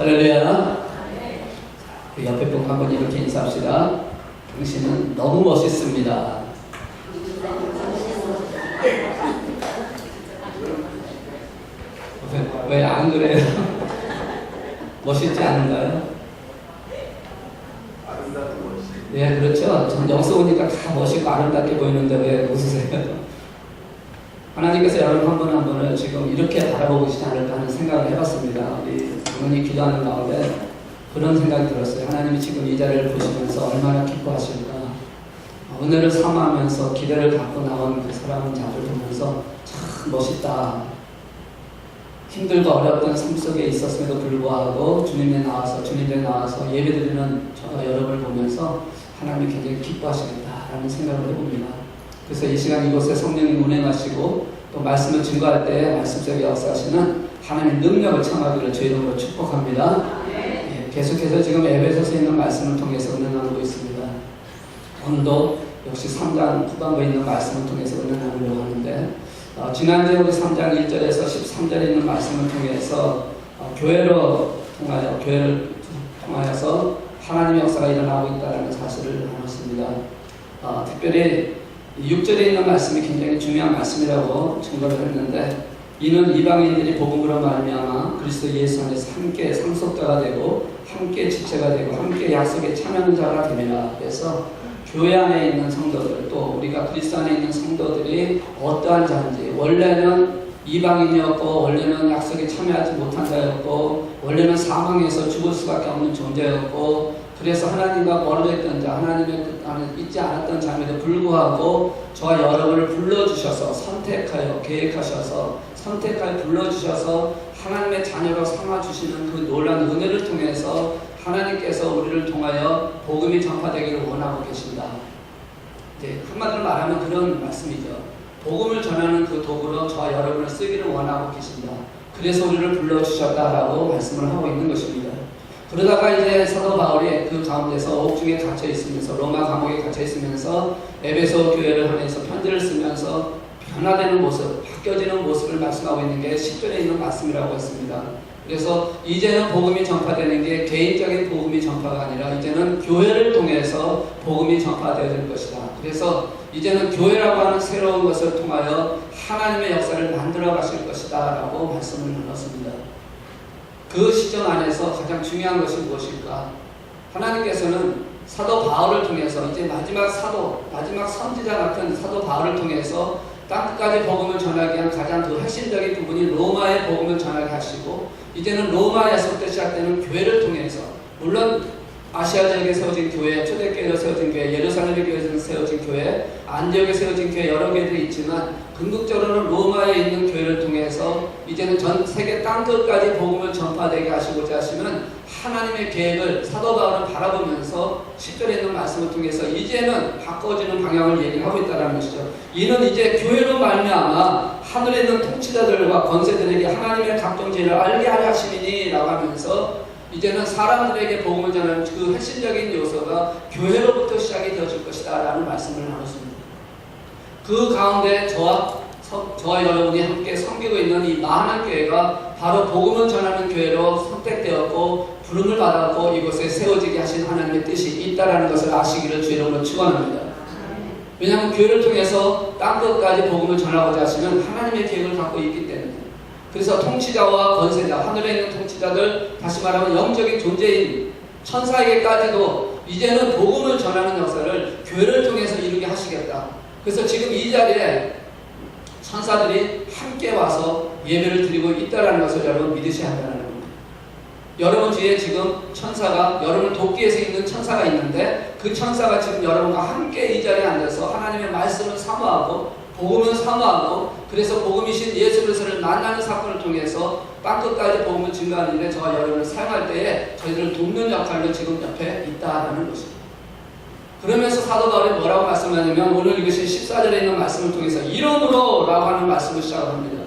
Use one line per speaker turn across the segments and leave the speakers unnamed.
할렐루야. 그 옆에 분 한번 이렇게 인사합시다. 당신은 너무 멋있습니다. 왜 안 그래요? 멋있지 않은가요? 네, 그렇죠. 전 영서 오니까 다 멋있고 아름답게 보이는데 왜 웃으세요? 하나님께서 여러분 한 분 한 분을 지금 이렇게 바라보고 계시지 않을까 하는 생각을 해봤습니다. 우리 장로님 기도하는 가운데 그런 생각이 들었어요. 하나님이 지금 이 자리를 보시면서 얼마나 기뻐하실까. 은혜를 삼아하면서 기대를 갖고 나온 그 사랑하는 자를 보면서 참 멋있다. 힘들고 어렵던 삶 속에 있었음에도 불구하고 주님에 나와서 예배드리는 저 여러분을 보면서 하나님이 굉장히 기뻐하시겠다라는 생각을 해봅니다. 그래서 이 시간 이곳에 성령님 운행하시고 또 말씀을 증거할 때 말씀 속에 역사하시는 하나님의 능력을 청하기를 주의 이름으로 축복합니다. 예, 계속해서 지금 에베소서에 있는 말씀을 통해서 은혜 나누고 있습니다. 오늘도 역시 3장 후반부에 있는 말씀을 통해서 은혜 나누려고 하는데 지난주에 우리 3장 1절에서 13절에 있는 말씀을 통해서 교회를 통하여서 하나님의 역사가 일어나고 있다는 사실을 나눴습니다. 특별히 6절에 있는 말씀이 굉장히 중요한 말씀이라고 증거를 했는데 이는 이방인들이 복음으로 말미암아 그리스도 예수 안에서 함께 상속자가 되고 함께 지체가 되고 함께 약속에 참여하는 자가 됩니다. 그래서 교회 안에 있는 성도들 또 우리가 그리스도 안에 있는 성도들이 어떠한 자인지 원래는 이방인이었고 원래는 약속에 참여하지 못한 자였고 원래는 사망해서 죽을 수밖에 없는 존재였고 그래서 하나님과 멀어져 있던 자 하나님의 그 안에 있지 않았던 자임에도 불구하고 저와 여러분을 불러주셔서 선택하여 계획하셔서 선택하여 불러주셔서 하나님의 자녀로 삼아주시는 그 놀라운 은혜를 통해서 하나님께서 우리를 통하여 복음이 전파되기를 원하고 계신다. 이제 한마디로 말하면 그런 말씀이죠. 복음을 전하는 그 도구로 저와 여러분을 쓰기를 원하고 계신다. 그래서 우리를 불러주셨다라고 말씀을 하고 있는 것입니다. 그러다가 이제 사도 바울이 그 가운데서 옥중에 갇혀 있으면서 로마 감옥에 갇혀 있으면서 에베소 교회를 향해서 편지를 쓰면서 변화되는 모습, 바뀌어지는 모습을 말씀하고 있는 게 10절에 있는 말씀이라고 했습니다. 그래서 이제는 복음이 전파되는 게 개인적인 복음이 전파가 아니라 이제는 교회를 통해서 복음이 전파되어질 것이다. 그래서 이제는 교회라고 하는 새로운 것을 통하여 하나님의 역사를 만들어 가실 것이다 라고 말씀을 나눴습니다. 그 시점 안에서 가장 중요한 것이 무엇일까? 하나님께서는 사도 바울을 통해서 이제 마지막 선지자 같은 사도 바울을 통해서 땅끝까지 복음을 전하게 한 가장 그 핵심적인 부분이 로마의 복음을 전하게 하시고 이제는 로마에서부터 시작되는 교회를 통해서 물론 아시아 지역에 세워진 교회, 초대교회로 세워진 교회, 예루살렘의 교회에서 세워진 교회, 안디옥에 세워진 교회 여러 개들이 있지만 궁극적으로는 로마에 있는 교회를 통해서 이제는 전 세계 땅끝까지 복음을 전파되게 하시고자 하시는 하나님의 계획을 사도 바울은 바라보면서 10절에 있는 말씀을 통해서 이제는 바꿔지는 방향을 얘기하고 있다는 것이죠. 이는 이제 교회로 말미암아 하늘에 있는 통치자들과 권세들에게 하나님의 각종 지혜를 알게 하려 하심이니 라고 하면서 이제는 사람들에게 복음을 전하는 그 핵심적인 요소가 교회로부터 시작이 되어질 것이다 라는 말씀을 나눴습니다. 그 가운데 저와 여러분이 함께 섬기고 있는 이 많은 교회가 바로 복음을 전하는 교회로 선택되었고 부름을 받았고 이곳에 세워지게 하신 하나님의 뜻이 있다는 것을 아시기를 주의 이름으로 축원합니다. 왜냐하면 교회를 통해서 땅끝까지 복음을 전하고자 하시는 하나님의 계획을 갖고 있기 때문에 그래서 통치자와 권세자, 하늘에 있는 통치자들, 다시 말하면 영적인 존재인 천사에게까지도 이제는 복음을 전하는 역사를 교회를 통해서 이루게 하시겠다. 그래서 지금 이 자리에 천사들이 함께 와서 예배를 드리고 있다는 것을 여러분 믿으셔야 한다는 겁니다. 여러분 뒤에 지금 천사가, 여러분을 돕기 위해서 있는 천사가 있는데 그 천사가 지금 여러분과 함께 이 자리에 앉아서 하나님의 말씀을 사모하고 복음을 사모하고 그래서 복음이신 예수 그리스도를 만나는 사건을 통해서 땅끝까지 복음을 증거하는 일에 저와 여러분을 사용할 때에 저희들을 돕는 역할로 지금 옆에 있다라는 것입니다. 그러면서 사도 바울이 뭐라고 말씀하냐면 오늘 읽으신 14절에 있는 말씀을 통해서 이러므로 라고 하는 말씀을 시작합니다.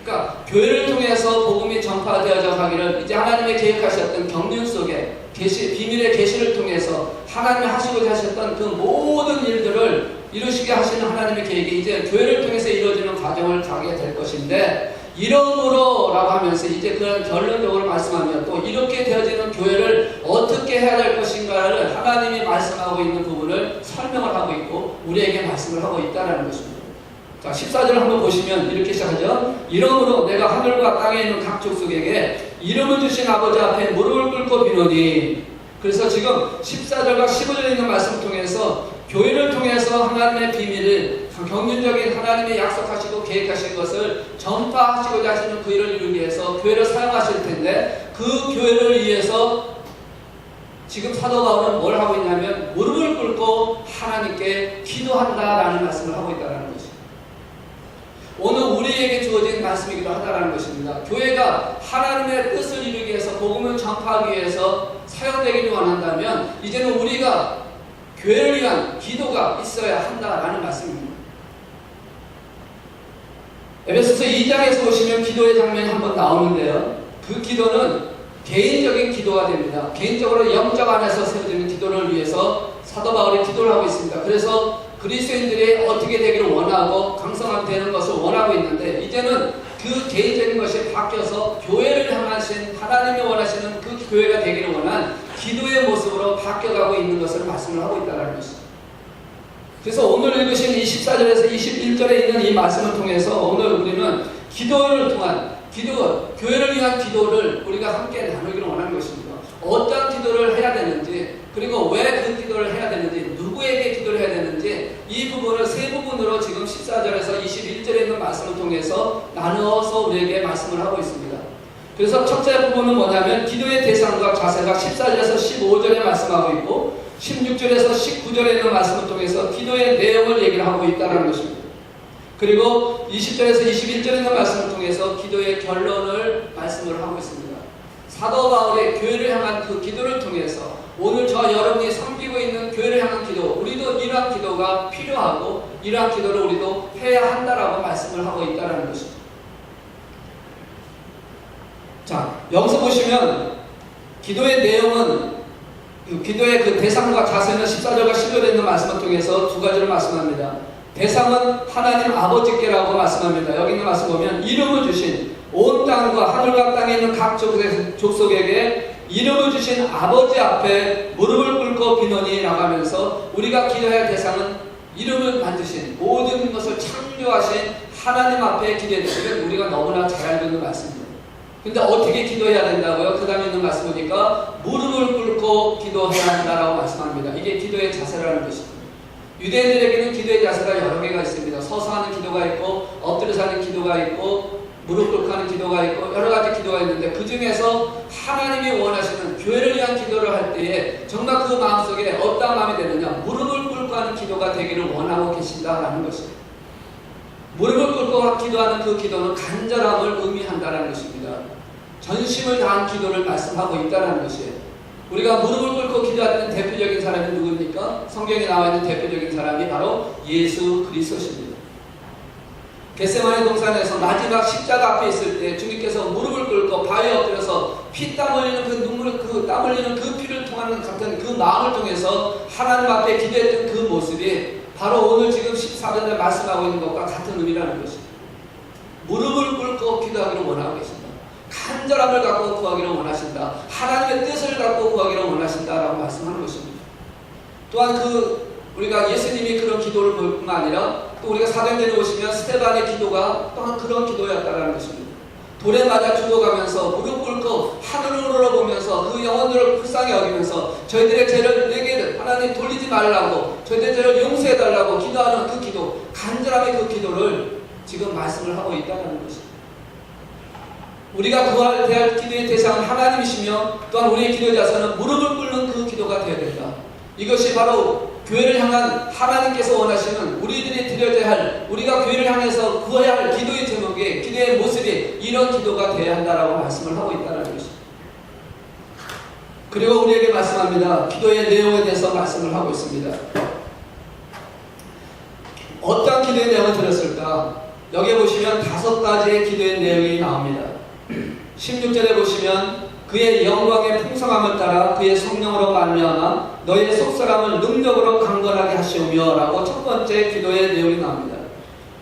그러니까 교회를 통해서 복음이 전파되어져 가기를 이제 하나님의 계획하셨던 경륜 속에 비밀의 계시를 통해서 하나님이 하시고자 하셨던 그 모든 일들을 이루시게 하시는 하나님의 계획이 이제 교회를 통해서 이루어지는 과정을 가게 될 것인데 이러므로 라고 하면서 이제 그런 결론적으로 말씀하며 또 이렇게 해야 될 것인가를 하나님이 말씀하고 있는 부분을 설명을 하고 있고 우리에게 말씀을 하고 있다는 것입니다. 자, 14절 한번 보시면 이렇게 시작하죠. 이러므로 내가 하늘과 땅에 있는 각 족속에게 이름을 주신 아버지 앞에 무릎을 꿇고 비노니. 그래서 지금 14절과 15절에 있는 말씀을 통해서 교회를 통해서 하나님의 비밀을 경륜적인 하나님의 약속하시고 계획하신 것을 전파하시고자 하시는 그 일을 이루기 위해서 교회를 사용하실 텐데 그 교회를 위해서 지금 사도 바울은 뭘 하고 있냐면 무릎을 꿇고 하나님께 기도한다라는 말씀을 하고 있다는 것입니다. 오늘 우리에게 주어진 말씀이기도 하다는 것입니다. 교회가 하나님의 뜻을 이루기 위해서 복음을 전파하기 위해서 사용되기를 원한다면 이제는 우리가 교회를 위한 기도가 있어야 한다라는 말씀입니다. 에베소서 2장에서 보시면 기도의 장면이 한번 나오는데요. 그 기도는 개인적인 기도가 됩니다. 개인적으로 영적 안에서 세워지는 기도를 위해서 사도 바울이 기도를 하고 있습니다. 그래서 그리스도인들이 어떻게 되기를 원하고 강성하게 되는 것을 원하고 있는데 이제는 그 개인적인 것이 바뀌어서 교회를 향하신 하나님이 원하시는 그 교회가 되기를 원한 기도의 모습으로 바뀌어가고 있는 것을 말씀을 하고 있다는 것입니다. 그래서 오늘 읽으신 이 14절에서 21절에 있는 이 말씀을 통해서 오늘 우리는 기도를 통한 교회를 위한 기도를 우리가 함께 나누기를 원하는 것입니다. 어떤 기도를 해야 되는지, 그리고 왜 그 기도를 해야 되는지, 누구에게 기도를 해야 되는지, 이 부분을 세 부분으로 지금 14절에서 21절에 있는 말씀을 통해서 나누어서 우리에게 말씀을 하고 있습니다. 그래서 첫째 부분은 뭐냐면 기도의 대상과 자세가 14절에서 15절에 말씀하고 있고 16절에서 19절에 있는 말씀을 통해서 기도의 내용을 얘기를 하고 있다는 것입니다. 그리고 20절에서 21절에 있는 말씀을 통해서 기도의 결론을 말씀을 하고 있습니다. 사도 바울의 교회를 향한 그 기도를 통해서 오늘 저 여러분이 섬기고 있는 교회를 향한 기도, 우리도 이러한 기도가 필요하고 이러한 기도를 우리도 해야 한다라고 말씀을 하고 있다는 것입니다. 자, 여기서 보시면 기도의 내용은 기도의 그 대상과 자세는 14절과 15절에 있는 말씀을 통해서 두 가지를 말씀합니다. 대상은 하나님 아버지께라고 말씀합니다. 여기 있는 말씀 보면 이름을 주신 온 땅과 하늘과 땅에 있는 각 족속에게 이름을 주신 아버지 앞에 무릎을 꿇고 비노니 나가면서 우리가 기도할 대상은 이름을 만드신 모든 것을 창조하신 하나님 앞에 기도해야 되는 우리가 너무나 잘 알고 있는 말씀입니다. 근데 어떻게 기도해야 된다고요? 그 다음에 있는 말씀 보니까 무릎을 꿇고 기도해야 한다라고 말씀합니다. 이게 기도의 자세라는 것입니다. 유대인들에게는 기도의 자세가 여러 개가 있습니다. 서서 하는 기도가 있고 엎드려서 하는 기도가 있고 무릎 꿇고 하는 기도가 있고 여러 가지 기도가 있는데 그 중에서 하나님이 원하시는 교회를 위한 기도를 할 때에 정말 그 마음속에 어떤 마음이 되느냐, 무릎을 꿇고 하는 기도가 되기를 원하고 계신다라는 것입니다. 무릎을 꿇고 기도하는 그 기도는 간절함을 의미한다는 것입니다. 전심을 다한 기도를 말씀하고 있다는 것이에요. 우리가 무릎을 꿇고 기도하는 대표적인 사람이 누굽니까? 성경에 나와 있는 대표적인 사람이 바로 예수 그리스도십니다. 겟세마네 동산에서 마지막 십자가 앞에 있을 때 주님께서 무릎을 꿇고 바위에 엎드려서 피땀 흘리는 그 눈물을 땀 흘리는 그 피를 통하는 같은 그 마음을 통해서 하나님 앞에 기도했던 그 모습이 바로 오늘 지금 14절에 말씀하고 있는 것과 같은 의미라는 것입니다. 무릎을 꿇고 기도하기를 원하고 계신다. 간절함을 갖고 구하기를 원하신다. 하나님의 뜻을 갖고 구하기를 원하신다라고 말씀하는 것입니다. 또한 우리가 예수님이 그런 기도를 볼 뿐만 아니라 또 우리가 사도행전에 보시면 스데반의 기도가 또한 그런 기도였다라는 것입니다. 돌에 맞아 죽어가면서 무릎 꿇고 하늘을 올려보면서 그 영혼들을 불쌍히 여기면서 저희들의 죄를 내게 하나님 돌리지 말라고 저희들의 죄를 용서해달라고 기도하는 그 기도, 간절함의 그 기도를 지금 말씀을 하고 있다는 것입니다. 우리가 구할 기도의 대상은 하나님이시며 또한 우리의 기도의 자세는 무릎을 꿇는 그 기도가 되어야 된다. 이것이 바로 교회를 향한 하나님께서 원하시는 우리들이 드려야 할, 우리가 교회를 향해서 구해야 할 기도의 제목이, 기도의 모습이 이런 기도가 되어야 한다라고 말씀을 하고 있다는 것입니다. 그리고 우리에게 말씀합니다. 기도의 내용에 대해서 말씀을 하고 있습니다. 어떤 기도의 내용을 들었을까? 여기에 보시면 5가지의 기도의 내용이 나옵니다. 16절에 보시면 그의 영광의 풍성함을 따라 그의 성령으로 말미암아 너희의 속사람을 능력으로 강건하게 하시오며 라고 첫 번째 기도의 내용이 나옵니다.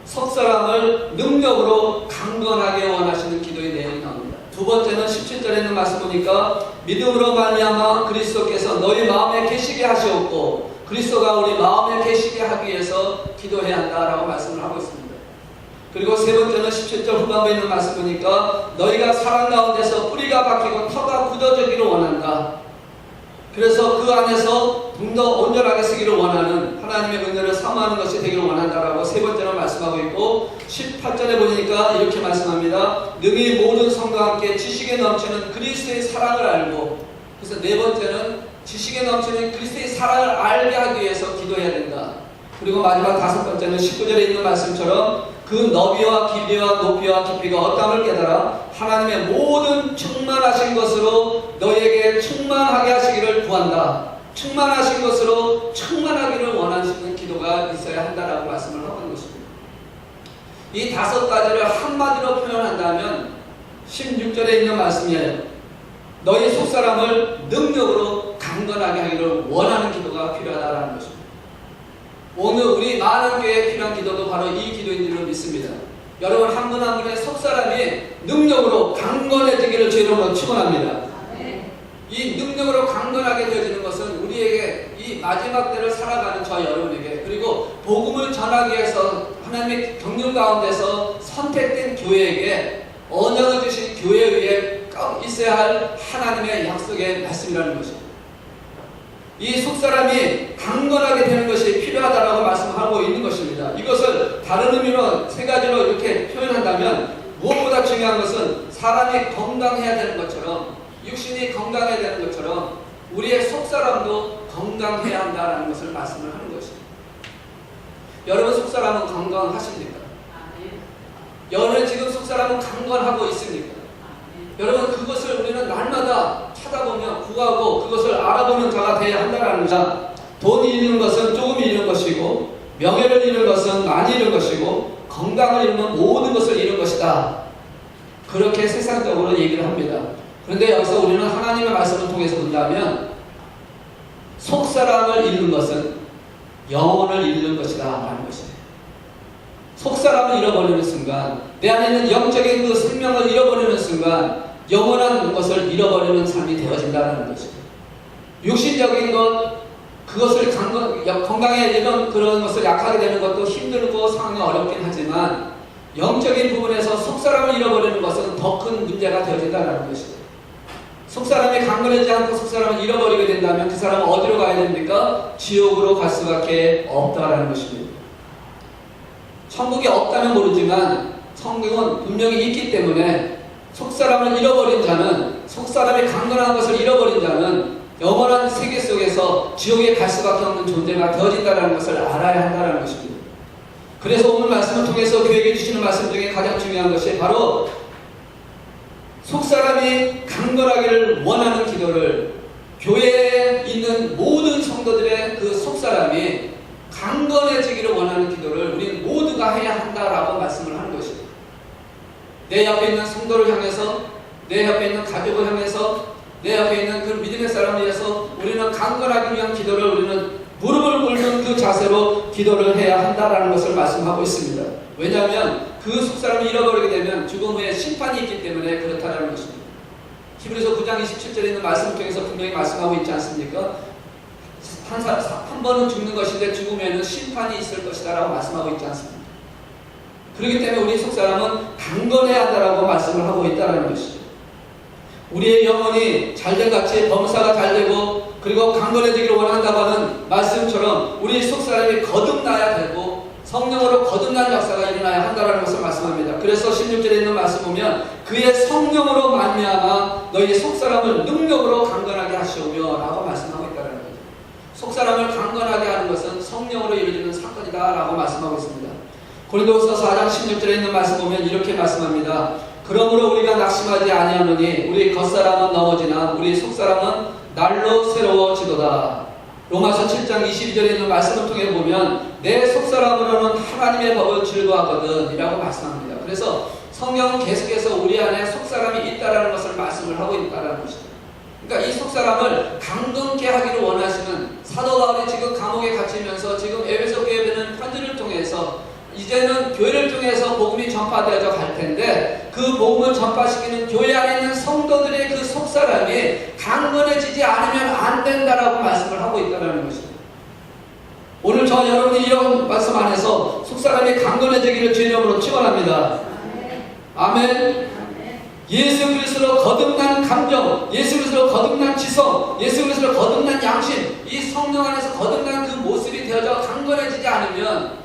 속사람을 능력으로 강건하게 원하시는 기도의 내용이 나옵니다. 두 두 번째는 17절에 있는 말씀 보니까 믿음으로 말미암아 그리스도께서 너희 마음에 계시게 하시었고 그리스도가 우리 마음에 계시게 하기 위해서 기도해야 한다라고 말씀을 하고 있습니다. 그리고 세 번째는 17절 후반부에 있는 말씀 보니까 너희가 사랑 가운데서 뿌리가 박히고 터가 굳어지기를 원한다. 그래서 그 안에서 좀 더 온전하게 쓰기를 원하는 하나님의 은혜를 사모하는 것이 되기를 원한다라고 세 번째로 말씀하고 있고 18절에 보니까 이렇게 말씀합니다. 능히 모든 성도와 함께 지식에 넘치는 그리스도의 사랑을 알고 그래서 네 번째는 지식에 넘치는 그리스도의 사랑을 알게 하기 위해서 기도해야 된다. 그리고 마지막 다섯 번째는 19절에 있는 말씀처럼 그 너비와 길이와 높이와 깊이가 어떠함을 깨달아 하나님의 모든 충만하신 것으로 너희에게 충만하게 하시기를 구한다. 충만하신 것으로 충만하기를 원하시는 기도가 있어야 한다라고 말씀을 하고 있는 것입니다. 이 다섯 가지를 한마디로 표현한다면 16절에 있는 말씀이에요. 너희 속사람을 능력으로 강건하게 하기를 원하는 기도가 필요하다라는 것입니다. 오늘 우리 많은 교회에 필요한 기도도 바로 이 기도인 줄로 믿습니다. 여러분 한 분 한 분의 속사람이 능력으로 강건해지기를 주님으로 축원합니다. 이 능력으로 강건하게 되어지는 것은 우리에게 이 마지막 때를 살아가는 저 여러분에게 그리고 복음을 전하기 위해서 하나님의 경륜 가운데서 선택된 교회에게 언약을 주신 교회 위에 꼭 있어야 할 하나님의 약속의 말씀이라는 것입니다. 이 속사람이 강건하게 되는 것이 필요하다라고 말씀하고 있는 것입니다. 이것을 다른 의미로 세 가지로 이렇게 표현한다면 무엇보다 중요한 것은 사람이 건강해야 되는 것처럼 육신이 건강해야 되는 것처럼 우리의 속사람도 건강해야 한다는 것을 말씀을 하는 것입니다. 여러분 속사람은 건강하십니까? 여러분 지금 속사람은 강건하고 있습니까? 여러분 그것을 우리는 날마다 찾아보며 구하고 그것을 알아보는 자가 되어야 한다는 자. 돈이 잃는 것은 조금 잃는 것이고 명예를 잃는 것은 많이 잃는 것이고 건강을 잃는 모든 것을 잃는 것이다. 그렇게 세상적으로 얘기를 합니다. 그런데 여기서 우리는 하나님의 말씀을 통해서 본다면 속사람을 잃는 것은 영혼을 잃는 것이다 라는 것이에요. 속사람을 잃어버리는 순간 내 안에 있는 영적인 그 생명을 잃어버리는 순간 영원한 것을 잃어버리는 삶이 되어진다는 것이죠. 육신적인 것 그것을 건강에 이런 그런 것을 약하게 되는 것도 힘들고 상황이 어렵긴 하지만 영적인 부분에서 속사람을 잃어버리는 것은 더 큰 문제가 되어진다는 것이죠. 속사람이 강건하지 않고 속사람을 잃어버리게 된다면 그 사람은 어디로 가야 됩니까? 지옥으로 갈 수밖에 없다라는 것입니다. 천국이 없다면 모르지만 천국은 분명히 있기 때문에 속사람을 잃어버린 자는 속사람이 강건한 것을 잃어버린 자는 영원한 세계 속에서 지옥에 갈 수밖에 없는 존재가 되어진다는 것을 알아야 한다는 것입니다. 그래서 오늘 말씀을 통해서 교회에게 주시는 말씀 중에 가장 중요한 것이 바로 속사람이 강건하기를 원하는 기도를 교회에 있는 모든 성도들의 그 속사람이 강건해지기를 원하는 기도를 우리는 모두가 해야 한다라고 말씀을 하는 것입니다. 내 옆에 있는 성도를 향해서 내 옆에 있는 가족을 향해서 내 옆에 있는 그 믿음의 사람을 위해서 우리는 강건하기 위한 기도를 우리는 무릎을 꿇는 그 자세로 기도를 해야 한다라는 것을 말씀하고 있습니다. 왜냐하면 그 속사람을 잃어버리게 되면 죽음 후에 심판이 있기 때문에 그렇다는 것입니다. 히브리서 9장 27절에 있는 말씀을 통해서 분명히 말씀하고 있지 않습니까? 한 번은 죽는 것인데 죽음에는 심판이 있을 것이다 라고 말씀하고 있지 않습니까? 그렇기 때문에 우리 속사람은 강건해야 한다라고 말씀을 하고 있다는 것이죠. 우리의 영혼이 잘된 같이 범사가 잘되고 그리고 강건해지기를 원한다고 하는 말씀처럼 우리 속사람이 거듭나야 되고 성령으로 거듭난 역사가 일어나야 한다는 것을 말씀합니다. 그래서 16절에 있는 말씀 보면 그의 성령으로 말미암아 너희 속사람을 능력으로 강건하게 하시오며 라고 말씀하고 있다는 거죠. 속사람을 강건하게 하는 것은 성령으로 이루어지는 사건이다 라고 말씀하고 있습니다. 고린도후서 4장 16절에 있는 말씀 보면 이렇게 말씀합니다. 그러므로 우리가 낙심하지 아니하노니 우리 겉사람은 넘어지나 우리 속사람은 날로 새로워지도다. 로마서 7장 22절에 있는 말씀을 통해 보면 내 속사람으로는 하나님의 법을 즐거워하거든 이라고 말씀합니다. 그래서 성경은 계속해서 우리 안에 속사람이 있다는 것을 말씀을 하고 있다는 것입니다. 그러니까 이 속사람을 강건케 하기를 원하시는 사도 바울이 지금 감옥에 갇히면서 지금 에베소 교회에 보낸 편지를 통해서 이제는 교회를 통해서 복음이 전파되어져 갈 텐데 그 복음을 전파시키는 교회 안에 있는 성도들의 그 속사람이 강건해지지 않으면 안 된다라고 말씀을 하고 있다는 것입니다. 오늘 저 여러분이 이런 말씀 안에서 속사람이 강건해지기를 주의 이름으로 축원합니다. 아멘. 예수 그리스도로 거듭난 감정, 예수 그리스도로 거듭난 지성, 예수 그리스도로 거듭난 양심, 이 성령 안에서 거듭난 그 모습이 되어져 강건해지지 않으면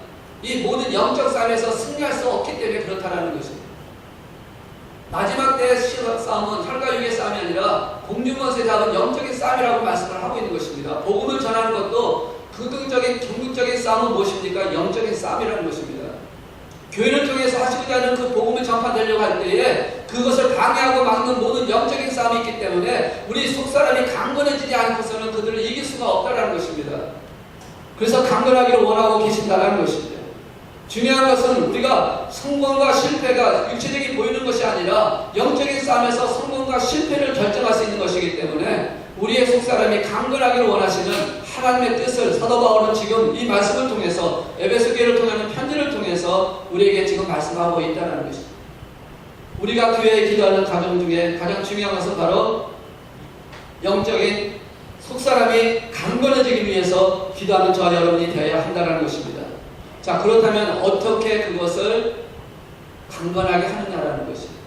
이 모든 영적 싸움에서 승리할 수 없기 때문에 그렇다라는 것입니다. 마지막 때의 싸움은 혈과 육의 싸움이 아니라 공중원세 잡은 영적인 싸움이라고 말씀을 하고 있는 것입니다. 복음을 전하는 것도 긍정적인 궁극적인 싸움은 무엇입니까? 영적인 싸움이라는 것입니다. 교회를 통해서 하시고자 하는 그 복음을 전파되려고 할 때에 그것을 방해하고 막는 모든 영적인 싸움이 있기 때문에 우리 속사람이 강건해지지 않고서는 그들을 이길 수가 없다는 것입니다. 그래서 강건하기를 원하고 계신다는 것입니다. 중요한 것은 우리가 성공과 실패가 육체적인 보이는 것이 아니라 영적인 싸움에서 성공과 실패를 결정할 수 있는 것이기 때문에 우리의 속사람이 강건하기를 원하시는 하나님의 뜻을 사도 바울은 지금 이 말씀을 통해서 에베소 교회를 통하는 편지를 통해서 우리에게 지금 말씀하고 있다는 것입니다. 우리가 교회에 기도하는 가정 중에 가장 중요한 것은 바로 영적인 속사람이 강건해지기 위해서 기도하는 저와 여러분이 되어야 한다는 것입니다. 자, 그렇다면 어떻게 그것을 강건하게 하느냐라는 것입니다.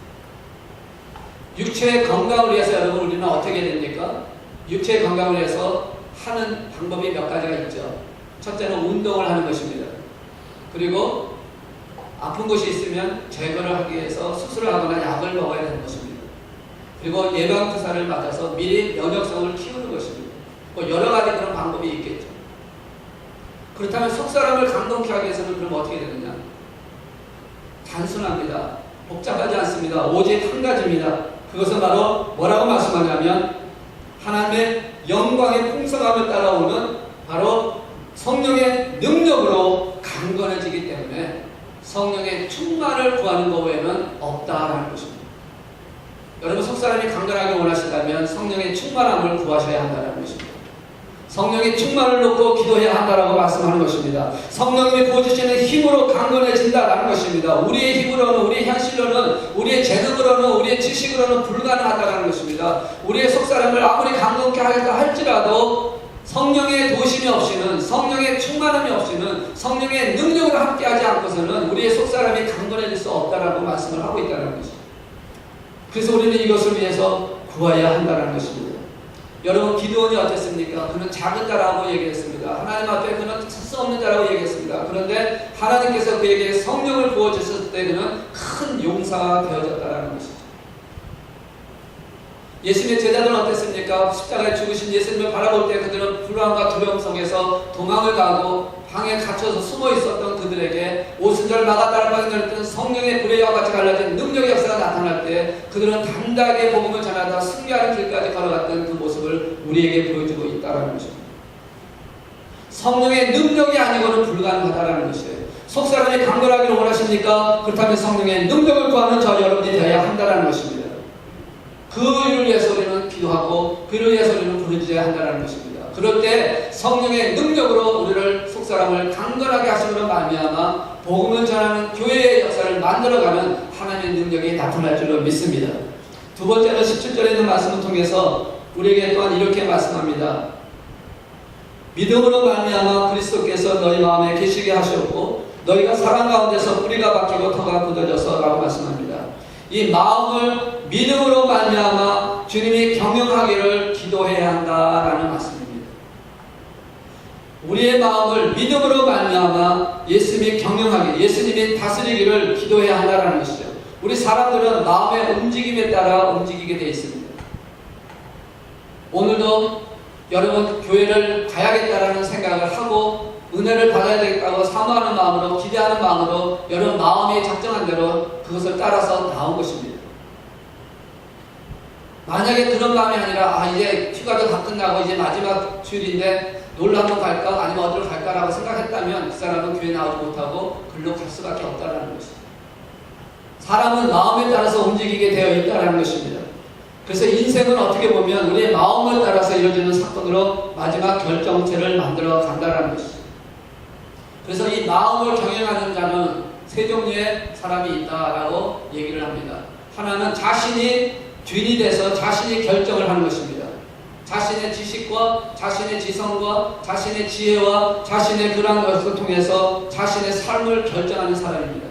육체의 건강을 위해서 여러분 우리는 어떻게 됩니까? 육체의 건강을 위해서 하는 방법이 몇 가지가 있죠. 첫째는 운동을 하는 것입니다. 그리고 아픈 곳이 있으면 제거를 하기 위해서 수술을 하거나 약을 먹어야 되는 것입니다. 그리고 예방주사를 맞아서 미리 면역성을 키우는 것입니다. 뭐 여러 가지 그런 방법이 있겠죠. 그렇다면 속사람을 강건케 하기 위해서는 그럼 어떻게 되느냐? 단순합니다. 복잡하지 않습니다. 오직 한 가지입니다. 그것은 바로 뭐라고 말씀하냐면 하나님의 영광의 풍성함을 따라오는 바로 성령의 능력으로 강건해지기 때문에 성령의 충만을 구하는 것 외에는 없다라는 것입니다. 여러분 속사람이 강건하게 원하신다면 성령의 충만함을 구하셔야 한다는 것입니다. 성령의 충만을 놓고 기도해야 한다라고 말씀하는 것입니다. 성령님이 부어주시는 힘으로 강건해진다라는 것입니다. 우리의 힘으로는, 우리의 현실로는, 우리의 재능으로는, 우리의 지식으로는 불가능하다라는 것입니다. 우리의 속사람을 아무리 강건케 하겠다 할지라도 성령의 도심이 없이는, 성령의 충만함이 없이는, 성령의 능력으로 함께하지 않고서는 우리의 속사람이 강건해질 수 없다라고 말씀을 하고 있다는 것입니다. 그래서 우리는 이것을 위해서 구해야 한다는 것입니다. 여러분 기드온이 어땠습니까? 그는 작은 자라고 얘기했습니다. 하나님 앞에 그는 수 없는 자라고 얘기했습니다. 그런데 하나님께서 그에게 성령을 부어주셨을 때 그는 큰 용사가 되어졌다는 것이죠. 예수님의 제자들은 어땠습니까? 십자가에 죽으신 예수님을 바라볼 때 그들은 불안과 두려움 속에서 도망을 가고 방에 갇혀서 숨어 있었던 그들에게 오순절 마가다락방에 열렸던 성령의 불의 여와 같이 갈라진 능력의 역사가 나타날 때 그들은 담대하게 복음을 전하다 승리하는 길까지 걸어갔던 그 모습을 우리에게 보여주고 있다는 것입니다. 성령의 능력이 아니고는 불가능하다는 것이에요. 속사람이 강건하기를 원하십니까? 그렇다면 성령의 능력을 구하는 저 여러분이 되어야 한다는 것입니다. 그 일을 위해서 우리는 기도하고 그 일을 위해서 우리는 부르짖어야 한다는 것입니다. 그럴 때 성령의 능력으로 우리를 속사람을 강건하게 하심으로 말미암아 복음을 전하는 교회의 역사를 만들어가는 하나님의 능력이 나타날 줄로 믿습니다. 두 번째로 17절에 있는 말씀을 통해서 우리에게 또한 이렇게 말씀합니다. 믿음으로 말미암아 그리스도께서 너희 마음에 계시게 하셨고 너희가 사랑 가운데서 뿌리가 박히고 터가 굳어져서 라고 말씀합니다. 이 마음을 믿음으로 말미암아 주님이 경영하기를 기도해야 한다라는 말씀입니다. 우리의 마음을 믿음으로 말미암아 예수님이 경영하기, 예수님이 다스리기를 기도해야 한다는 것이죠. 우리 사람들은 마음의 움직임에 따라 움직이게 되어 있습니다. 오늘도 여러분 교회를 가야겠다라는 생각을 하고 은혜를 받아야 되겠다고 사모하는 마음으로 기대하는 마음으로 여러분 마음이 작정한 대로 그것을 따라서 나온 것입니다. 만약에 그런 마음이 아니라 이제 휴가도 다 끝나고 이제 마지막 주일인데 놀러 한번 갈까 아니면 어디로 갈까라고 생각했다면 그 사람은 교회 나오지 못하고 글로 갈 수밖에 없다는 것입니다. 사람은 마음에 따라서 움직이게 되어 있다는 것입니다. 그래서 인생은 어떻게 보면 우리의 마음을 따라서 이루어지는 사건으로 마지막 결정체를 만들어 간다는 것이죠. 그래서 이 마음을 경영하는 자는 세 종류의 사람이 있다라고 얘기를 합니다. 하나는 자신이 주인이 돼서 자신이 결정을 하는 것입니다. 자신의 지식과 자신의 지성과 자신의 지혜와 자신의 그러한 것을 통해서 자신의 삶을 결정하는 사람입니다.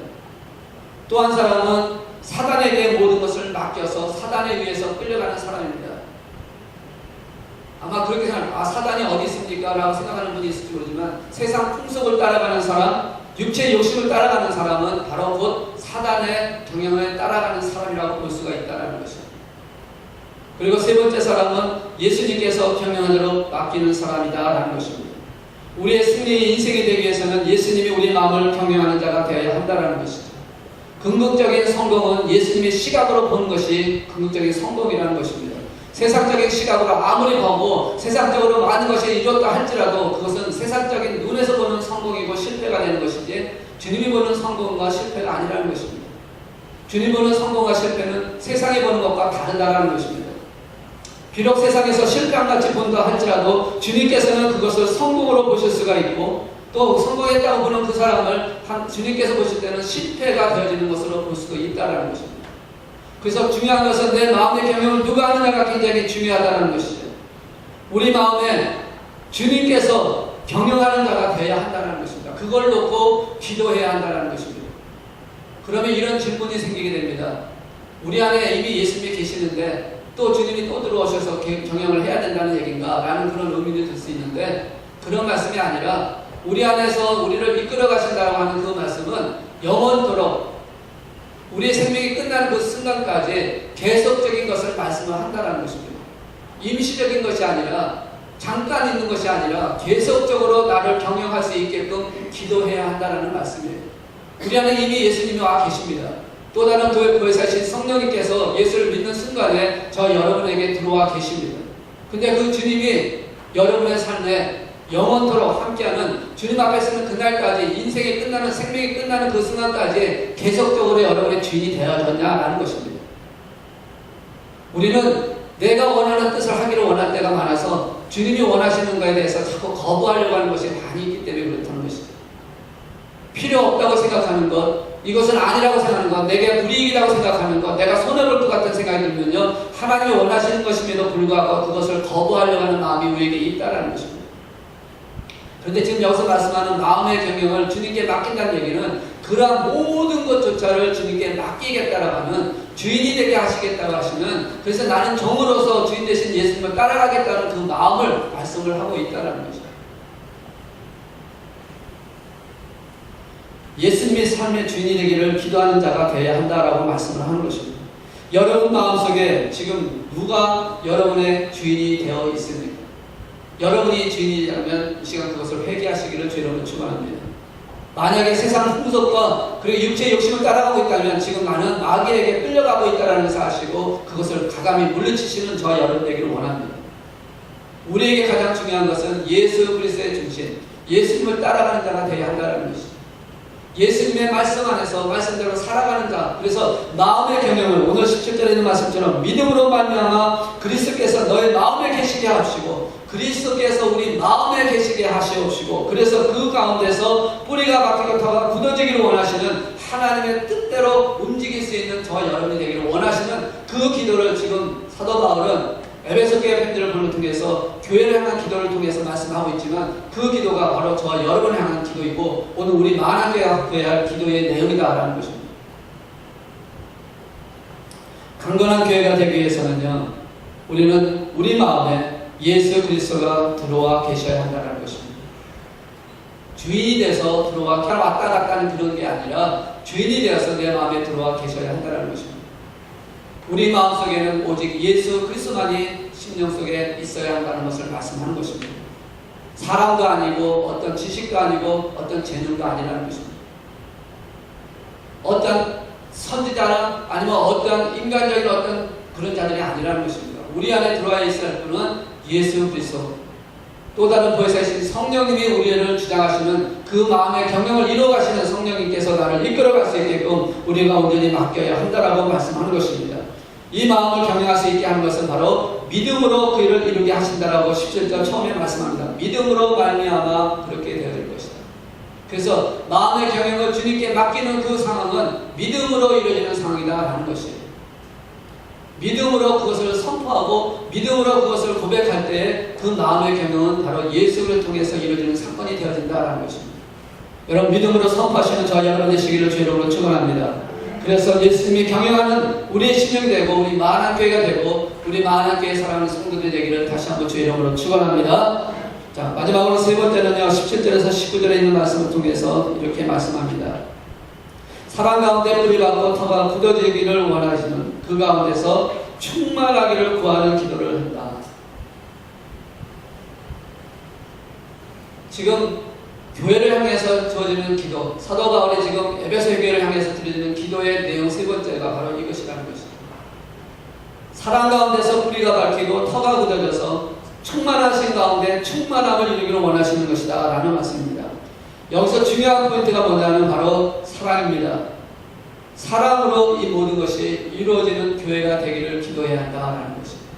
또 한 사람은 사단에게 모든 것을 맡겨서 사단에 의해서 끌려가는 사람입니다. 아마 그렇게 생각합니다. 사단이 어디 있습니까? 라고 생각하는 분이 있을지 모르지만 세상 풍속을 따라가는 사람, 육체의 욕심을 따라가는 사람은 바로 곧 사단의 경영을 따라가는 사람이라고 볼 수가 있다는 것입니다. 그리고 세 번째 사람은 예수님께서 경영하는 대로 맡기는 사람이다라는 것입니다. 우리의 승리의 인생이 되기 위해서는 예수님이 우리 마음을 경영하는 자가 되어야 한다는 것이죠. 궁극적인 성공은 예수님의 시각으로 보는 것이 궁극적인 성공이라는 것입니다. 세상적인 시각으로 아무리 보고 세상적으로 많은 것이 이뤘다 할지라도 그것은 세상적인 눈에서 보는 성공이고 실패가 되는 것이지 주님이 보는 성공과 실패가 아니라는 것입니다. 주님이 보는 성공과 실패는 세상이 보는 것과 다르다는 것입니다. 비록 세상에서 실패한같이 본다 할지라도 주님께서는 그것을 성공으로 보실 수가 있고 또 성공했다고 보는 그 사람을 주님께서 보실 때는 실패가 되어지는 것으로 볼 수도 있다는 것입니다. 그래서 중요한 것은 내 마음의 경영을 누가 하느냐가 굉장히 중요하다는 것이죠. 우리 마음에 주님께서 경영하는 자가 되어야 한다는 것입니다. 그걸 놓고 기도해야 한다는 것입니다. 그러면 이런 질문이 생기게 됩니다. 우리 안에 이미 예수님이 계시는데 또 주님이 또 들어오셔서 경영을 해야 된다는 얘기인가? 라는 그런 의미도 들 수 있는데 그런 말씀이 아니라 우리 안에서 우리를 이끌어 가신다고 하는 그 말씀은 영원토록 우리의 생명이 끝나는 그 순간까지 계속적인 것을 말씀을 한다는 것입니다. 임시적인 것이 아니라 잠깐 있는 것이 아니라 계속적으로 나를 경영할 수 있게끔 기도해야 한다는 말씀이에요. 우리 안에 이미 예수님이 와 계십니다. 또 다른 보혜사신 성령님께서 예수를 믿는 순간에 저 여러분에게 들어와 계십니다. 근데 그 주님이 여러분의 삶에 영원토록 함께하는 주님 앞에 서는 그날까지 인생이 끝나는 생명이 끝나는 그 순간까지 계속적으로 여러분의 주인이 되어졌냐라는 것입니다. 우리는 내가 원하는 뜻을 하기를 원할 때가 많아서 주님이 원하시는 것에 대해서 자꾸 거부하려고 하는 것이 많이 있기 때문에 그렇다는 것이죠. 필요 없다고 생각하는 것, 이것은 아니라고 생각하는 것, 내게 불이익이라고 생각하는 것, 내가 손해볼 것 같은 생각이 들면요, 하나님이 원하시는 것임에도 불구하고 그것을 거부하려고 하는 마음이 우리에게 있다는 것입니다. 그런데 지금 여기서 말씀하는 마음의 경영을 주님께 맡긴다는 얘기는 그러한 모든 것조차를 주님께 맡기겠다라고 하는 주인이 되게 하시겠다고 하시는 그래서 나는 종으로서 주인 되신 예수님을 따라가겠다는 그 마음을 말씀을 하고 있다는 것입니다. 예수님의 삶의 주인이 되기를 기도하는 자가 되어야 한다라고 말씀을 하는 것입니다. 여러분 마음속에 지금 누가 여러분의 주인이 되어 있습니까? 여러분이 주인이라면 이 시간 그것을 회개하시기를 주님으로 축원합니다. 만약에 세상 풍속과 그리고 육체의 욕심을 따라가고 있다면 지금 나는 마귀에게 끌려가고 있다는 것을 아시고 그것을 가감히 물리치시는 저 여러분 되기를 원합니다. 우리에게 가장 중요한 것은 예수 그리스도의 중심, 예수님을 따라가는 자가 되어야 한다는 것입니다. 예수님의 말씀 안에서 말씀대로 살아가는 자, 그래서 마음의 경영을 오늘 17절에 있는 말씀처럼 믿음으로 말미암아 그리스도께서 너의 마음에 계시게 하시고 그리스도께서 우리 마음에 계시게 하시옵시고 그래서 그 가운데서 뿌리가 박히고 터가 굳어지기를 원하시는 하나님의 뜻대로 움직일 수 있는 저 여러분이 되기를 원하시는 그 기도를 지금 사도 바울은 에베소 교회 팬들을 불러 통해서 교회를 향한 기도를 통해서 말씀하고 있지만 그 기도가 바로 저 여러분을 향한 기도이고 오늘 우리 만화교회가 해야 할 기도의 내용이다라는 것입니다. 강건한 교회가 되기 위해서는요, 우리는 우리 마음에 예수 그리스도가 들어와 계셔야 한다는 것입니다. 주인이 돼서 들어와 왔다 갔다 하는 그런 게 아니라 주인이 되어서 내 마음에 들어와 계셔야 한다는 것입니다. 우리 마음속에는 오직 예수 그리스도만이 심령 속에 있어야 한다는 것을 말씀하는 것입니다. 사람도 아니고 어떤 지식도 아니고 어떤 재능도 아니라는 것입니다. 어떤 선지자나 아니면 어떤 인간적인 어떤 그런 자들이 아니라는 것입니다. 우리 안에 들어와 있어야 할 분은 예수 그리스도, 또 다른 보혜사이신 성령님이 우리를 주장하시는 그 마음의 경영을 이루어가시는 성령님께서 나를 이끌어갈 수 있게끔 우리가 온전히 맡겨야 한다라고 말씀하는 것입니다. 이 마음을 경영할 수 있게 하는 것은 바로 믿음으로 그 일을 이루게 하신다라고 17절 처음에 말씀합니다. 믿음으로 말미암아 그렇게 되어질 것이다. 그래서 마음의 경영을 주님께 맡기는 그 상황은 믿음으로 이루어지는 상황이다라는 것이에요. 믿음으로 그것을 선포하고 믿음으로 그것을 고백할 때 그 마음의 경영은 바로 예수를 통해서 이루어지는 사건이 되어진다라는 것입니다. 여러분 믿음으로 선포하시는 저와 여러분 되시기를 주의 이름으로 축원합니다. 그래서 예수님이 경영하는 우리의 심령이 되고 우리 만한교회가 되고 우리 만한교회 사랑하는 성도들이 되기를 다시 한번 주의 이름으로 축원합니다. 자, 마지막으로 세 번째는요, 17절에서 19절에 있는 말씀을 통해서 이렇게 말씀합니다. 사랑 가운데 뿌리 박고 터가 굳어지기를 원하시는 그 가운데서 충만하기를 구하는 기도를 한다. 지금 교회를 향해서 주어지는 기도, 사도 바울이 지금 에베소 교회를 향해서 드리는 기도의 내용 세 번째가 바로 이것이라는 것입니다. 사랑 가운데서 뿌리가 밝히고 터가 굳어져서 충만하신 가운데 충만함을 이루기를 원하시는 것이다 라는 말씀입니다. 여기서 중요한 포인트가 뭐냐면 바로 사랑입니다. 사랑으로 이 모든 것이 이루어지는 교회가 되기를 기도해야 한다라는 것입니다.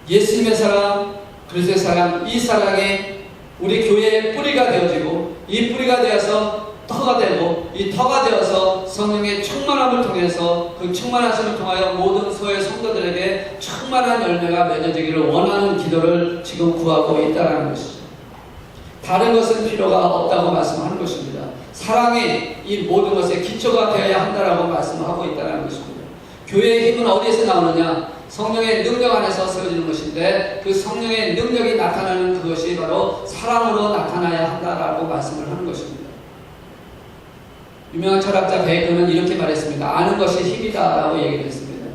예수님의 사랑, 그리스도의 사랑, 이 사랑이 우리 교회의 뿌리가 되어지고 이 뿌리가 되어서 터가 되고 이 터가 되어서 성령의 충만함을 통해서 그 충만하심을 통하여 모든 소의 성도들에게 충만한 열매가 맺어지기를 원하는 기도를 지금 구하고 있다는 것이죠. 다른 것은 필요가 없다고 말씀하는 것입니다. 사랑이 이 모든 것의 기초가 되어야 한다라고 말씀하고 있다는 것입니다. 교회의 힘은 어디에서 나오느냐? 성령의 능력 안에서 세워지는 것인데 그 성령의 능력이 나타나는 그것이 바로 사랑으로 나타나야 한다라고 말씀을 하는 것입니다. 유명한 철학자 베이컨은 이렇게 말했습니다. 아는 것이 힘이다라고 얘기를 했습니다.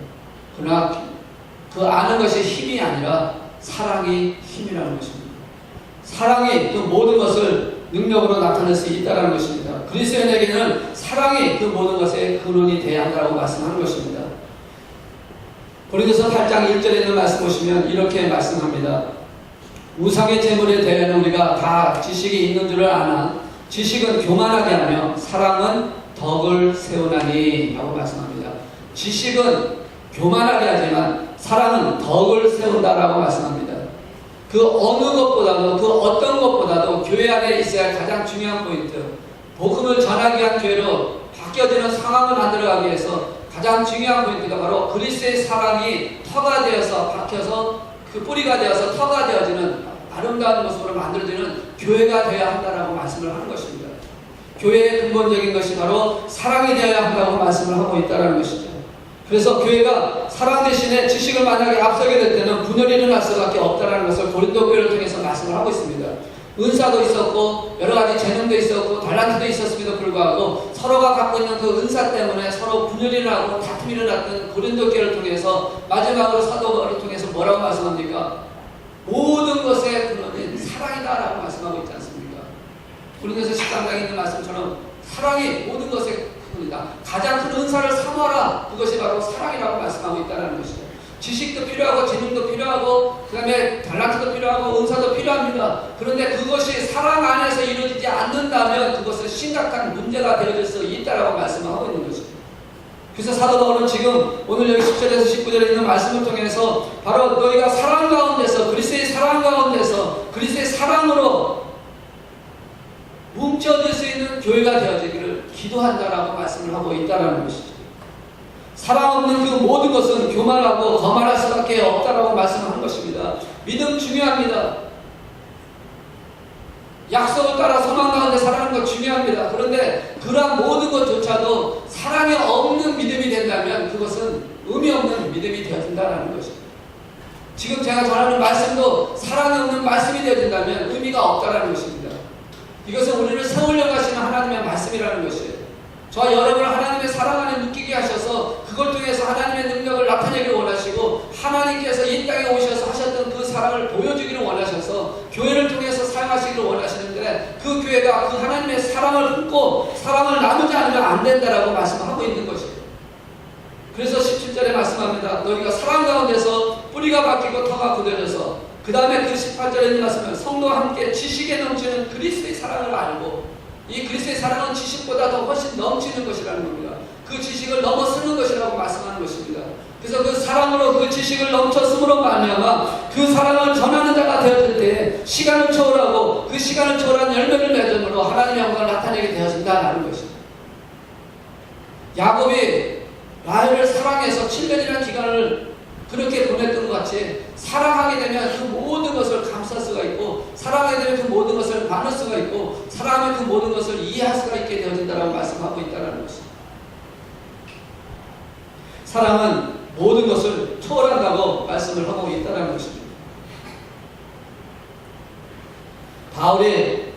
그러나 그 아는 것이 힘이 아니라 사랑이 힘이라는 것입니다. 사랑이 그 모든 것을 능력으로 나타낼 수 있다는 것입니다. 그리스도인에게는 사랑이 그 모든 것의 근원이 되어야 한다고 말씀하는 것입니다. 고린도서 8장 1절에 있는 말씀 보시면 이렇게 말씀합니다. 우상의 제물에 대해는 우리가 다 지식이 있는 줄을 아나 지식은 교만하게 하며 사랑은 덕을 세우나니 라고 말씀합니다. 지식은 교만하게 하지만 사랑은 덕을 세운다라고 말씀합니다. 그 어느 것보다도 그 어떤 것보다도 교회 안에 있어야 할 가장 중요한 포인트, 복음을 전하기 위한 교회로 바뀌어지는 상황을 만들어가기 위해서 가장 중요한 포인트가 바로 그리스도의 사랑이 터가 되어서 박혀서 그 뿌리가 되어서 터가 되어지는 아름다운 모습으로 만들어지는 교회가 되어야 한다라고 말씀을 하는 것입니다. 교회의 근본적인 것이 바로 사랑이 되어야 한다고 말씀을 하고 있다는 것이죠. 그래서 교회가 사랑 대신에 지식을 만약에 앞서게 될 때는 분열이 일어날 수밖에 없다는 것을 고린도 교회를 통해서 말씀을 하고 있습니다. 은사도 있었고 여러 가지 재능도 있었고 달란트도 있었음에도 불구하고 서로가 갖고 있는 그 은사 때문에 서로 분열이 일어나고 다툼이 일어났던 고린도 교회를 통해서 마지막으로 사도 바울을 통해서 뭐라고 말씀합니까? 모든 것의 근원은 사랑이다라고 말씀하고 있지 않습니까? 고린도서 13장에 있는 말씀처럼 사랑이 모든 것의 근원이다. 가장 큰 은사를 사모하라. 그것이 바로 사랑이라고 말씀하고 있다는 것이죠. 지식도 필요하고 재능도 필요하고 그 다음에 달란트도 필요하고 은사도 필요합니다. 그런데 그것이 사랑 안에서 이루어지지 않는다면 그것은 심각한 문제가 되어질 수 있다라고 말씀을 하고 있는 것입니다. 그래서 사도 바울은 지금 오늘 여기 10절에서 19절에 있는 말씀을 통해서 바로 너희가 사랑 가운데서 그리스도의 사랑 가운데서 그리스도의 사랑으로 뭉쳐질 수 있는 교회가 되어지기를 기도한다라고 말씀을 하고 있다는 것이죠. 사랑 없는 그 모든 것은 교만하고 거만할 수밖에 없다라고 말씀하는 것입니다. 믿음 중요합니다. 약속을 따라 소망 가운데 살아가는 것 중요합니다. 그런데 그러한 모든 것조차도 사랑이 없는 믿음이 된다면 그것은 의미 없는 믿음이 되어진다는 것입니다. 지금 제가 전하는 말씀도 사랑이 없는 말씀이 되어진다면 의미가 없다는 것입니다. 이것은 우리를 세우려고 하시는 하나님의 말씀이라는 것이에요. 저와 여러분을 하나님의 사랑 안에 묶이게 하셔서 그걸 통해서 하나님의 능력을 나타내기를 원하시고 하나님께서 이 땅에 오셔서 하셨던 그 사랑을 보여주기를 원하셔서 교회를 통해서 사용하시기를 원하시는데 그 교회가 그 하나님의 사랑을 품고 사랑을 나누지 않으면 안 된다라고 말씀하고 있는 것이에요. 그래서 17절에 말씀합니다. 너희가 사랑 가운데서 뿌리가 박히고 터가 굳어져서 그 다음에 그 18절에 있는 말씀은 성도와 함께 지식에 넘치는 그리스도의 사랑을 알고 이 그리스도의 사랑은 지식보다 더 훨씬 넘치는 것이라는 겁니다. 그 지식을 넘어서는 것이라고 말씀하는 것입니다. 그래서 그 사랑으로 그 지식을 넘쳤음으로 말미암아 그 사랑을 전하는 자가 되어질 때 시간을 초월하고 그 시간을 초월한 열매를 맺음으로 하나님의 영광을 나타내게 되어진다라는 것입니다. 야곱이 라헬을 사랑해서 7년이라는 기간을 그렇게 보냈던 것 같이 사랑하게 되면 그 모든 것을 감쌀 수가 있고 사랑하게 되면 그 모든 것을 나눌 수가 있고 사랑하면 그 모든 것을 이해할 수가 있게 되어진다라고 말씀하고 있다는 것입니다. 사랑은 모든 것을 초월한다고 말씀을 하고 있다는 것입니다. 바울이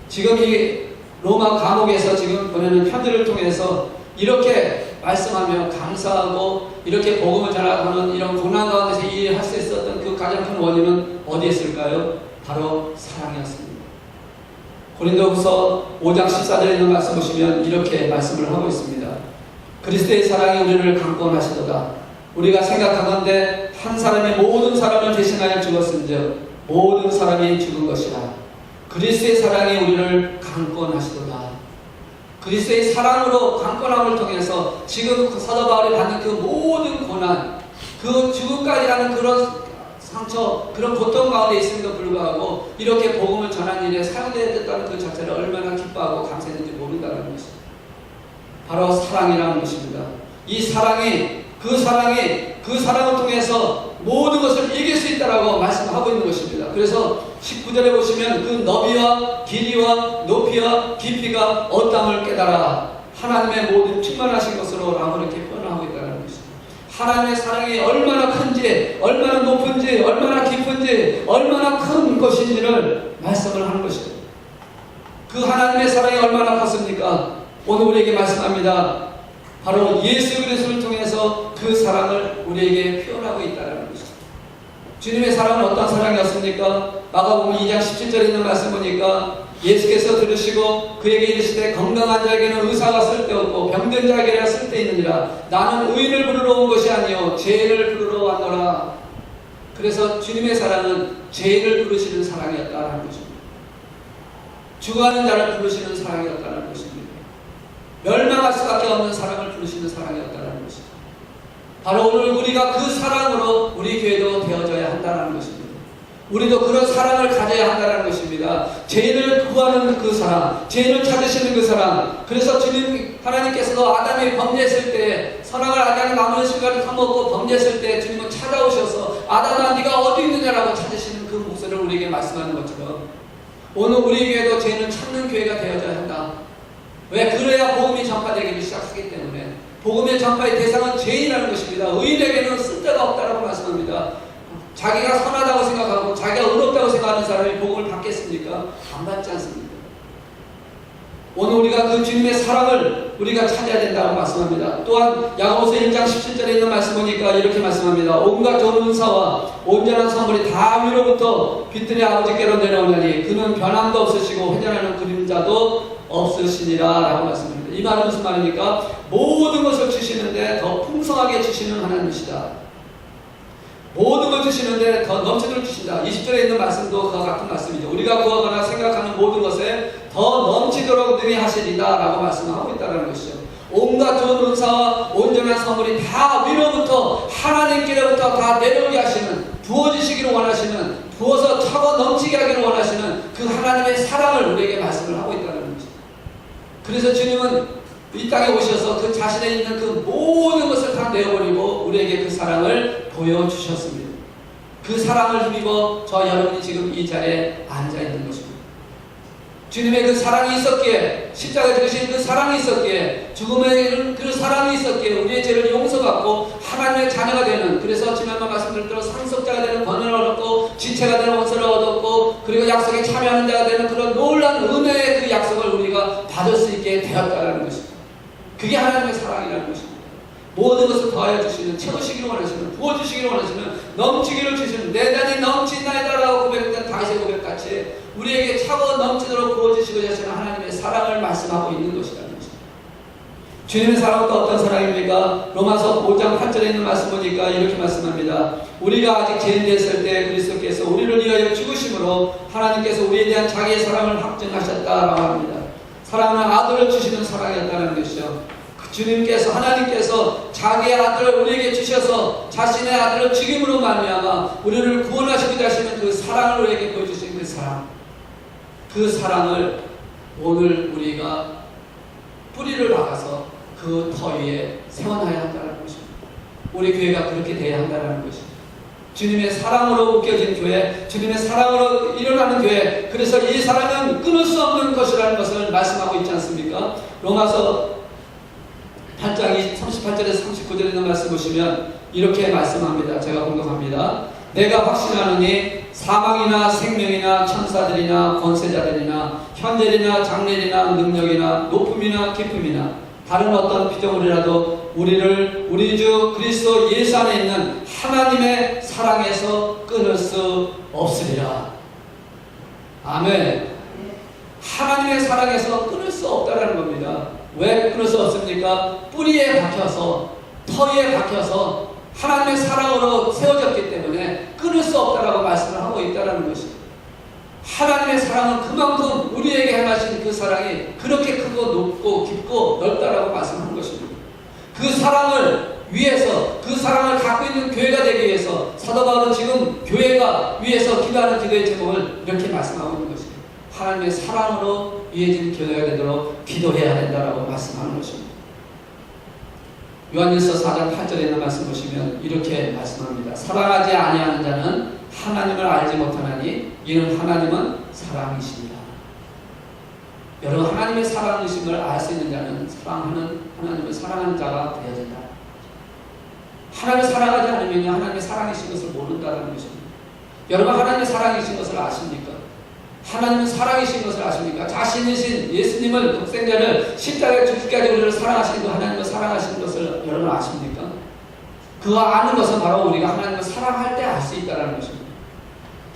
지금 이 로마 감옥에서 지금 보내는 편지를 통해서 이렇게 말씀하며 감사하고 이렇게 복음을 전하는 이런 고난 가운데서 일할 수 있었던 그 가장 큰 원인은 어디에 있을까요? 바로 사랑이었습니다. 고린도후서 5장 14절에 있는 말씀 보시면 이렇게 말씀을 하고 있습니다. 그리스도의 사랑이 우리를 강권하시도다. 우리가 생각하건대 한 사람이 모든 사람을 대신하여 죽었은즉 모든 사람이 죽은 것이라. 그리스도의 사랑이 우리를 강권하시도다. 그리스도의 사랑으로 강권함을 통해서 지금 사도 바울이 받는 그 모든 고난, 그 죽음까지 하는 그런 상처, 그런 고통 가운데 있음에도 불구하고 이렇게 복음을 전하는 일에 사용되었다는 그 자체를 얼마나 기뻐하고 감사했는지 모른다는 것입니다. 바로 사랑이라는 것입니다. 이 사랑이 그 사랑을 통해서 모든 것을 이길 수 있다라고 말씀하고 있는 것입니다. 그래서 19절에 보시면 그 너비와 길이와 높이와 깊이가 어떠함을 깨달아 하나님의 모든 충만하신 것으로 라고 이렇게 표현하고 있다는 것입니다. 하나님의 사랑이 얼마나 큰지, 얼마나 높은지, 얼마나 깊은지, 얼마나 큰 것인지를 말씀을 하는 것입니다. 그 하나님의 사랑이 얼마나 컸습니까? 오늘 우리에게 말씀합니다. 바로 예수 그리스도를 통해서 그 사랑을 우리에게 표현하고 있다는 것입니다. 주님의 사랑은 어떤 사랑이었습니까? 마가복음 2장 17절에 있는 말씀 보니까 예수께서 들으시고 그에게 이르시되 건강한 자에게는 의사가 쓸데없고 병든 자에게는 쓸데있느니라. 나는 의인을 부르러 온 것이 아니요 죄인을 부르러 왔노라. 그래서 주님의 사랑은 죄인을 부르시는 사랑이었다는 것입니다. 죽어가는 자를 부르시는 사랑이었다는 것입니다. 멸망할 수밖에 없는 사랑을 부르시는 사랑이었다는 것입니다. 바로 오늘 우리가 그 사랑으로 우리 교회도 되어져야 한다는 것입니다. 우리도 그런 사랑을 가져야 한다는 것입니다. 죄인을 구하는 그 사랑, 죄인을 찾으시는 그 사랑. 그래서 주님 하나님께서도 아담이 범죄했을 때 사랑을 아담이 나무의 실과를 타먹고 범죄했을 때 주님은 찾아오셔서 아담아 네가 어디 있느냐라고 찾으시는 그 목소리를 우리에게 말씀하는 것처럼 오늘 우리 교회도 죄인을 찾는 교회가 되어져야 한다. 왜? 그래야 복음이 전파되기 시작하기 때문에 복음의 전파의 대상은 죄인이라는 것입니다. 의인에게는 쓸데가 없다라고 말씀합니다. 자기가 선하다고 생각하고 자기가 의롭다고 생각하는 사람이 복음을 받겠습니까? 안 받지 않습니다. 오늘 우리가 그 주님의 사랑을 우리가 찾아야 된다고 말씀합니다. 또한 야고보서 1장 17절에 있는 말씀 보니까 이렇게 말씀합니다. 온갖 좋은 은사와 온전한 선물이 다 위로부터 빛들의 아버지께로 내려오나니 그는 변함도 없으시고 회전하는 그림자도 없으시니라 라고 말씀합니다. 이 말은 무슨 말입니까? 모든 것을 주시는데 더 풍성하게 주시는 하나님이시다. 모든 걸 주시는데 더 넘치도록 주신다. 20절에 있는 말씀도 그와 같은 말씀이죠. 우리가 구하거나 생각하는 모든 것에 더 넘치도록 능히 하시리다 라고 말씀하고 있다는 것이죠. 온갖 좋은 은사와 온전한 선물이 다 위로부터 하나님께로부터 다 내려오게 하시는, 부어주시기를 원하시는, 부어서 차고 넘치게 하기를 원하시는 그 하나님의 사랑을 우리에게 말씀을 하고 있다는 것이죠. 그래서 주님은 이 땅에 오셔서 그 자신에 있는 그 모든 것을 다 내어버리고 우리에게 그 사랑을 보여주셨습니다. 그 사랑을 힘입어 저 여러분이 지금 이 자리에 앉아있는 것입니다. 주님의 그 사랑이 있었기에, 십자가에 들으신 그 사랑이 있었기에, 죽음의 그 사랑이 있었기에 우리의 죄를 용서받고 하나님의 자녀가 되는, 그래서 지난번 말씀드렸던 상속자가 되는 권한을 얻었고 지체가 되는 원서를 얻었고 그리고 약속에 참여하는 자가 되는 그런 놀라운 은혜의 그 약속을 우리가 받을 수 있게 되었다는 것입니다. 그게 하나님의 사랑이라는 것입니다. 모든 것을 더하여 주시는, 채우시기를 원하시는, 부어주시기를 원하시는, 넘치기를 주시는, 내 잔이 넘친나이다라고 고백했던 다윗의 고백같이 우리에게 차고 넘치도록 부어주시고 하시는 하나님의 사랑을 말씀하고 있는 것이라는 것입니다. 주님의 사랑은 또 어떤 사랑입니까? 로마서 5장 8절에 있는 말씀 보니까 이렇게 말씀합니다. 우리가 아직 죄인 됐을 때 그리스도께서 우리를 위하여 죽으심으로 하나님께서 우리에 대한 자기의 사랑을 확증하셨다라고 합니다. 사랑은 아들을 주시는 사랑이었다는 것이죠. 주님께서 하나님께서 자기의 아들을 우리에게 주셔서 자신의 아들을 죽임으로 말미암아 우리를 구원하시고자 하시는 그 사랑을 우리에게 보여주신 그 사랑을 오늘 우리가 뿌리를 박아서 그 터 위에 세워놔야 한다는 것입니다. 우리 교회가 그렇게 돼야 한다는 것입니다. 주님의 사랑으로 웃겨진 교회, 주님의 사랑으로 일어나는 교회, 그래서 이 사랑은 끊을 수 없는 것이라는 것을 말씀하고 있지 않습니까? 로마서 8장 38절에서 39절에 있는 말씀 보시면 이렇게 말씀합니다. 제가 공독합니다. 내가 확신하노니 사망이나 생명이나 천사들이나 권세자들이나 현재이나 장래이나 능력이나 높음이나 깊음이나 다른 어떤 피조물이라도 우리를 우리 주 그리스도 예수 안에 있는 하나님의 사랑에서 끊을 수 없으리라. 아멘. 하나님의 사랑에서 끊을 수 없다는 겁니다. 왜 끊을 수 없습니까? 뿌리에 박혀서, 터에 박혀서 하나님의 사랑으로 세워졌기 때문에 끊을 수 없다라고 말씀을 하고 있다는 것입니다. 하나님의 사랑은 그만큼 우리에게 행하신 그 사랑이 그렇게 크고 높고 깊고 넓다라고 말씀한 것입니다. 그 사랑을 위해서, 그 사랑을 갖고 있는 교회가 되기 위해서 사도 바울은 지금 교회가 위해서 기도하는 기도의 제목을 이렇게 말씀하고 있는 것입니다. 하나님의 사랑으로 위해진 교회가 되도록 기도해야 된다라고 말씀하는 것입니다. 요한일서 4장 8절에 있는 말씀 보시면 이렇게 말씀합니다. 사랑하지 아니하는 자는 하나님을 알지 못하나니 이는 하나님은 사랑이십니다. 여러분, 하나님의 사랑이심을 알 수 있는 자는 사랑하는 하나님을 사랑하는 자가 되어야 된다. 하나님을 사랑하지 않으면 하나님의 사랑이신 것을 모른다는 것입니다. 여러분, 하나님의 사랑이신 것을 아십니까? 하나님은 사랑이신 것을 아십니까? 자신이신 예수님을 독생자를 십자가에 죽기까지 우리를 사랑하시는 그 하나님을 사랑하시는 것을 여러분 아십니까? 그거 아는 것은 바로 우리가 하나님을 사랑할 때 알 수 있다는 것입니다.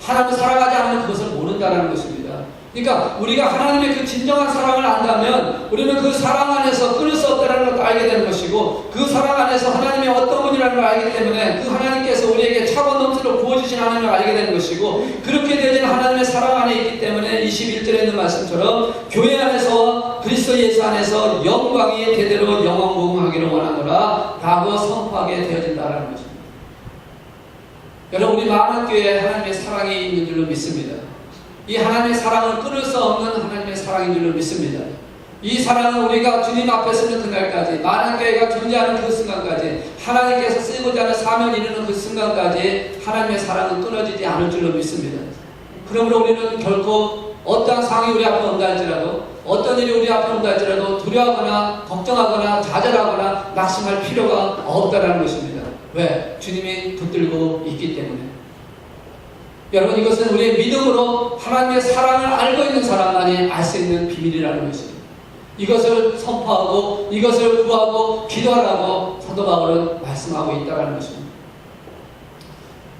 하나님을 사랑하지 않으면 그것을 모른다는 것입니다. 그러니까 우리가 하나님의 그 진정한 사랑을 안다면 우리는 그 사랑 안에서 끊을 수 없다는 것도 알게 되는 것이고, 그 사랑 안에서 하나님의 어떤 분이라는 걸 알기 때문에 그 하나님께서 우리에게 차고 넘치도록 부어주신 하나님을 알게 되는 것이고, 그렇게 되어진 하나님의 사랑 안에 있기 때문에 21절에 있는 말씀처럼 교회 안에서 그리스도 예수 안에서 영광이 대대로 영원무궁하기를 원하노라 라고 선포하게 되어진다는 것입니다. 여러분, 우리 마흔교회에 하나님의 사랑이 있는 줄로 믿습니다. 이 하나님의 사랑을 끊을 수 없는 하나님의 사랑인 줄로 믿습니다. 이 사랑은 우리가 주님 앞에 서는 그날까지, 마흔교회가 존재하는 그 순간까지, 하나님께서 쓰고자 하는 사명을 이루는 그 순간까지 하나님의 사랑은 끊어지지 않을 줄로 믿습니다. 그러므로 우리는 결코 어떠한 상황이 우리 앞에 온다 할지라도, 어떤 일이 우리 앞에 온다 할지라도 두려워하거나 걱정하거나 좌절하거나 낙심할 필요가 없다는 것입니다. 왜? 주님이 붙들고 있기 때문에. 여러분, 이것은 우리의 믿음으로 하나님의 사랑을 알고 있는 사람만이 알 수 있는 비밀이라는 것입니다. 이것을 선포하고 이것을 구하고 기도하라고 사도 바울은 말씀하고 있다는 것입니다.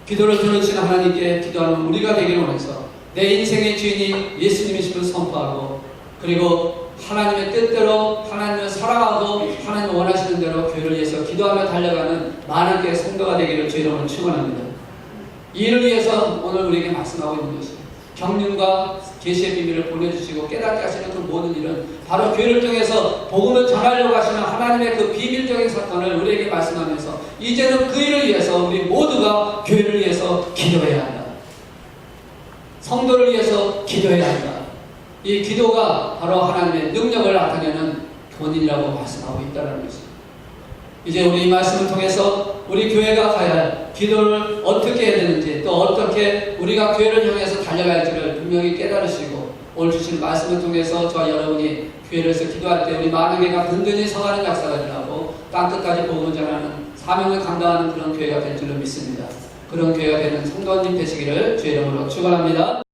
기도를 들으시는 하나님께 기도하는 우리가 되기를 원해서 내 인생의 주인이 예수님이심을 선포하고, 그리고 하나님의 뜻대로 하나님을 사랑하고 하나님을 원하시는 대로 교회를 위해서 기도하며 달려가는 많은 교회 성도가 되기를 주의 이름으로 축원합니다. 이 일을 위해서 오늘 우리에게 말씀하고 있는 것입니다. 경륜과 계시의 비밀을 보내주시고 깨닫게 하시는 그 모든 일은 바로 교회를 통해서 복음을 전하려고 하시는 하나님의 그 비밀적인 사건을 우리에게 말씀하면서 이제는 그 일을 위해서 우리 모두가 교회를 위해서 기도해야 한다. 성도를 위해서 기도해야 한다. 이 기도가 바로 하나님의 능력을 나타내는 본인이라고 말씀하고 있다는 것입니다. 이제 우리 이 말씀을 통해서 우리 교회가 가야 할 기도를 어떻게 해야 되는지, 또 어떻게 우리가 교회를 향해서 달려갈지를 분명히 깨달으시고, 오늘 주신 말씀을 통해서 저와 여러분이 교회를 해서 기도할 때 우리 많은 교회가 든든히 서가는 역사가 일어나고 땅끝까지 복음을 전하는 사명을 감당하는 그런 교회가 될 줄로 믿습니다. 그런 교회가 되는 성도님 되시기를 주의 이름으로 축원합니다.